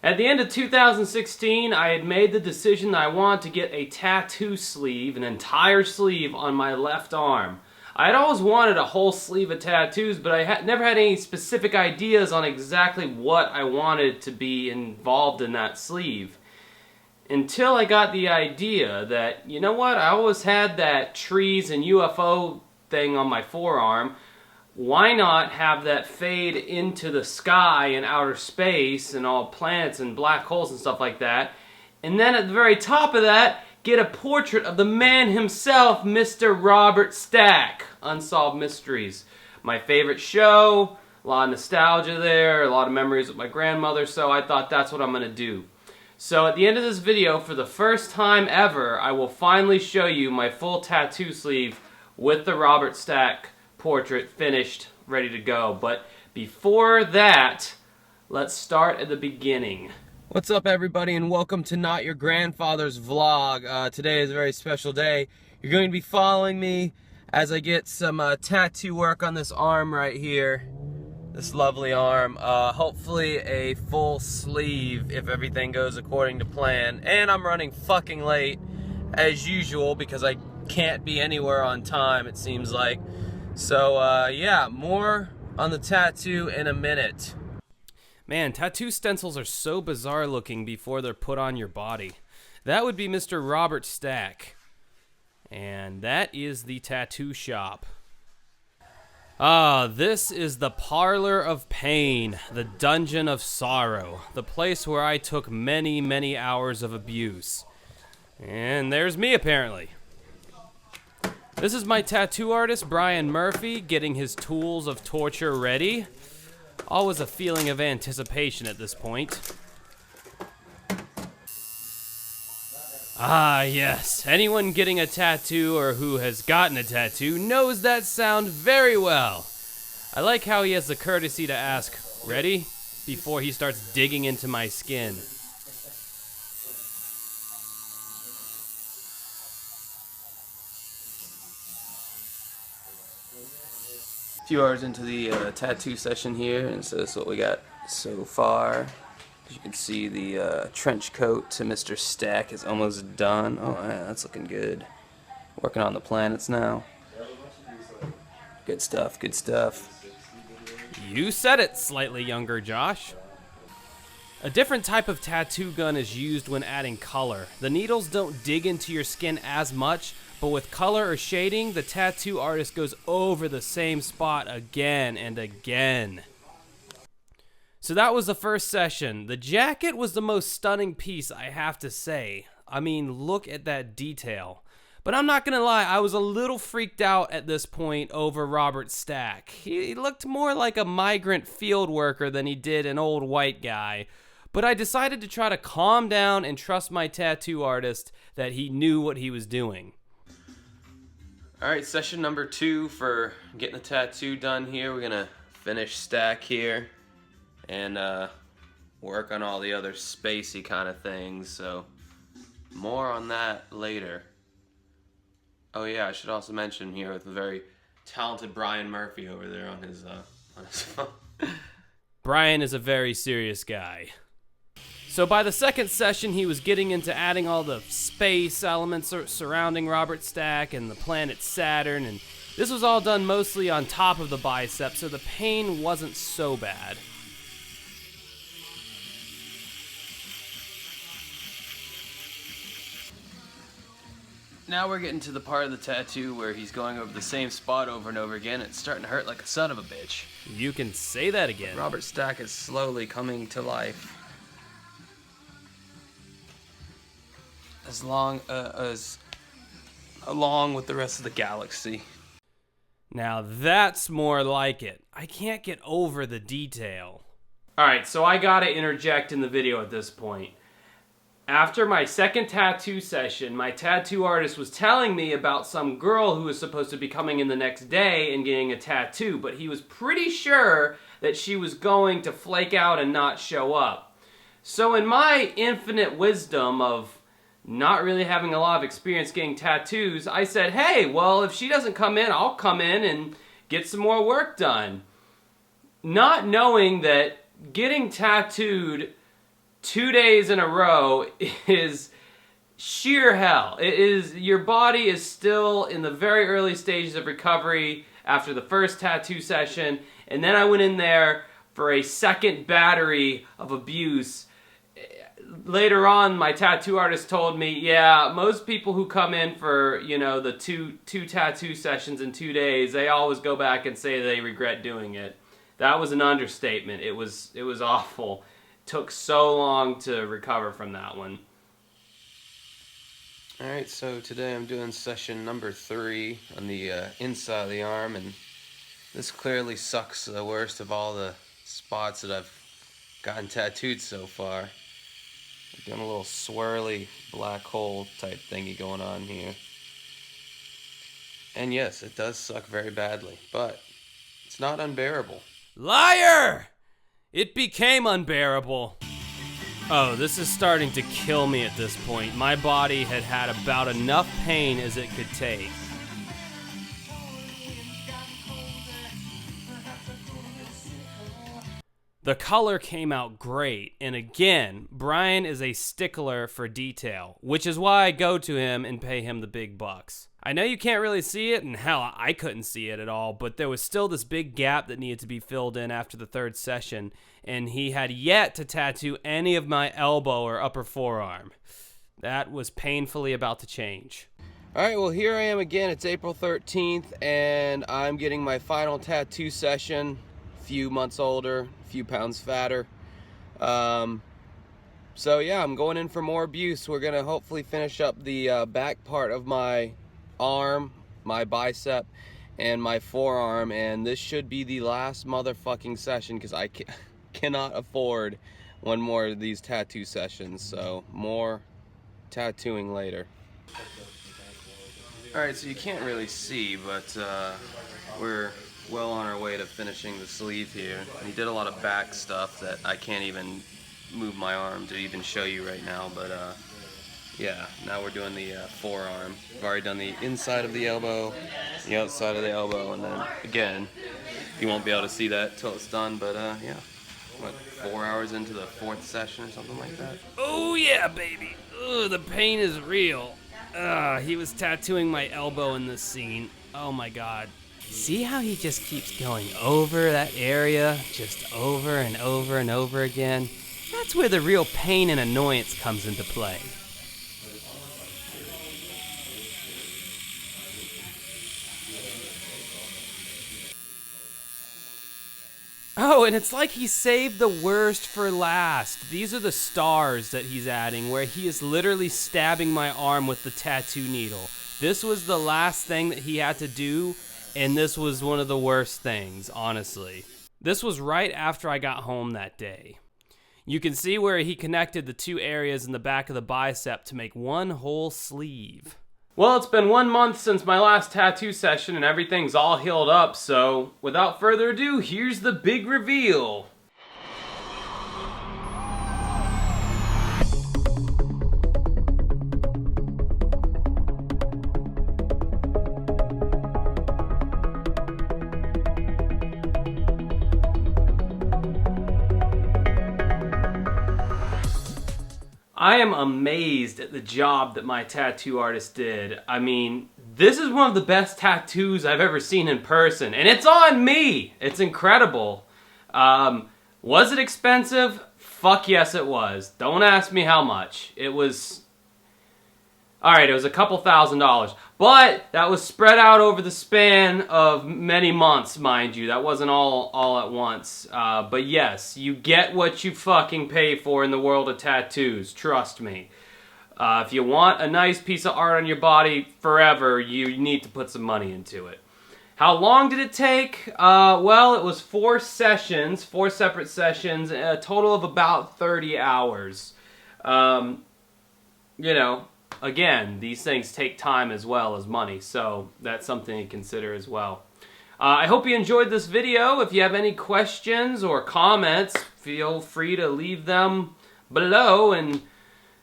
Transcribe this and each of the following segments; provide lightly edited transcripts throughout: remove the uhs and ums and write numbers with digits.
At the end of 2016, I had made the decision that I wanted to get a tattoo sleeve, an entire sleeve on my left arm. I had always wanted a whole sleeve of tattoos, but I never had any specific ideas on exactly what I wanted to be involved in that sleeve. Until I got the idea that, you know what, I always had that trees and UFO thing on my forearm. Why not have that fade into the sky and outer space and all planets and black holes and stuff like that? And then at the very top of that, get a portrait of the man himself, Mr. Robert Stack, Unsolved Mysteries. My favorite show, a lot of nostalgia there, a lot of memories with my grandmother, so I thought that's what I'm going to do. So at the end of this video, for the first time ever, I will finally show you my full tattoo sleeve with the Robert Stack portrait finished, ready to go. But before that, let's start at the beginning. What's up, everybody, and welcome to Not Your Grandfather's Vlog. Today is a very special day. You're going to be following me as I get some tattoo work on this arm right here. This lovely arm. Hopefully a full sleeve if everything goes according to plan. And I'm running fucking late, as usual, because I can't be anywhere on time, it seems like. So, yeah, more on the tattoo in a minute. Man, tattoo stencils are so bizarre looking before they're put on your body. That would be Mr. Robert Stack. And that is the tattoo shop. This is the Parlor of Pain, the Dungeon of Sorrow, the place where I took many, many hours of abuse. And there's me, apparently. This is my tattoo artist, Brian Murphy, getting his tools of torture ready. Always a feeling of anticipation at this point. Ah, yes. Anyone getting a tattoo or who has gotten a tattoo knows that sound very well. I like how he has the courtesy to ask, "Ready?" before he starts digging into my skin. A few hours into the tattoo session here, and so this is what we got so far. As you can see, the trench coat to Mr. Stack is almost done. Oh, yeah, that's looking good. Working on the planets now. Good stuff, good stuff. You said it, slightly younger Josh. A different type of tattoo gun is used when adding color. The needles don't dig into your skin as much, but with color or shading, the tattoo artist goes over the same spot again and again. So that was the first session. The jacket was the most stunning piece, I have to say. I mean, look at that detail. But I'm not gonna lie, I was a little freaked out at this point over Robert Stack. He looked more like a migrant field worker than he did an old white guy. But I decided to try to calm down and trust my tattoo artist that he knew what he was doing. Alright, session number 2 for getting the tattoo done here. We're gonna finish Stack here and work on all the other spacey kind of things, so more on that later. Oh yeah, I should also mention here with the very talented Brian Murphy over there on his phone. Brian is a very serious guy. So by the second session, he was getting into adding all the space elements surrounding Robert Stack and the planet Saturn, and this was all done mostly on top of the bicep, so the pain wasn't so bad. Now we're getting to the part of the tattoo where he's going over the same spot over and over again. It's starting to hurt like a son of a bitch. You can say that again. Robert Stack is slowly coming to life. Along with the rest of the galaxy. Now that's more like it. I can't get over the detail. Alright, so I gotta interject in the video at this point. After my second tattoo session, my tattoo artist was telling me about some girl who was supposed to be coming in the next day and getting a tattoo, but he was pretty sure that she was going to flake out and not show up. So in my infinite wisdom of not really having a lot of experience getting tattoos, I said, hey, well, if she doesn't come in, I'll come in and get some more work done. Not knowing that getting tattooed 2 days in a row is sheer hell. It is, your body is still in the very early stages of recovery after the first tattoo session, and then I went in there for a second battery of abuse. Later on, my tattoo artist told me, yeah, most people who come in for, you know, the two tattoo sessions in 2 days, they always go back and say they regret doing it. That was an understatement. It was awful. It took so long to recover from that one. Alright, so today I'm doing session number 3 on the inside of the arm, and this clearly sucks the worst of all the spots that I've gotten tattooed so far. I'm doing a little swirly black hole type thingy going on here. And yes, it does suck very badly, but it's not unbearable. Liar! It became unbearable. Oh, this is starting to kill me at this point. My body had had about enough pain as it could take. The color came out great, and again, Brian is a stickler for detail, which is why I go to him and pay him the big bucks. I know you can't really see it, and hell, I couldn't see it at all, but there was still this big gap that needed to be filled in after the 3rd session, and he had yet to tattoo any of my elbow or upper forearm. That was painfully about to change. Alright, well here I am again. It's April 13th, and I'm getting my final tattoo session. A few months older, a few pounds fatter. So yeah, I'm going in for more abuse. We're gonna hopefully finish up the back part of my arm, my bicep, and my forearm, and this should be the last motherfucking session because I cannot afford one more of these tattoo sessions. So more tattooing later. Alright, so you can't really see, but we're well on our way to finishing the sleeve here. He did a lot of back stuff that I can't even move my arm to even show you right now, but yeah, now we're doing the forearm. I've already done the inside of the elbow, the outside of the elbow, and then again, you won't be able to see that till it's done, but yeah. What, 4 hours into the 4th session or something like that? Oh yeah, baby! Ugh, the pain is real. He was tattooing my elbow in this scene. Oh my god. See how he just keeps going over that area, just over and over and over again? That's where the real pain and annoyance comes into play. Oh, and it's like he saved the worst for last. These are the stars that he's adding, where he is literally stabbing my arm with the tattoo needle. This was the last thing that he had to do, and this was one of the worst things, honestly. This was right after I got home that day. You can see where he connected the 2 areas in the back of the bicep to make one whole sleeve. Well, it's been 1 month since my last tattoo session and everything's all healed up, so without further ado, here's the big reveal. I am amazed at the job that my tattoo artist did. I mean, this is one of the best tattoos I've ever seen in person, and it's on me! It's incredible. Was it expensive? Fuck yes it was. Don't ask me how much. It was... Alright, it was a couple $1,000s. But that was spread out over the span of many months, mind you. That wasn't all at once. But yes, you get what you fucking pay for in the world of tattoos. Trust me. If you want a nice piece of art on your body forever, you need to put some money into it. How long did it take? Well, it was 4 sessions, 4 separate sessions, a total of about 30 hours. You know, again, these things take time as well as money, so that's something to consider as well. I hope you enjoyed this video. If you have any questions or comments, feel free to leave them below, and,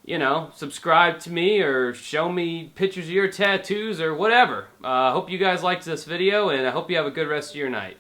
you know, subscribe to me or show me pictures of your tattoos or whatever. I hope you guys liked this video, and I hope you have a good rest of your night.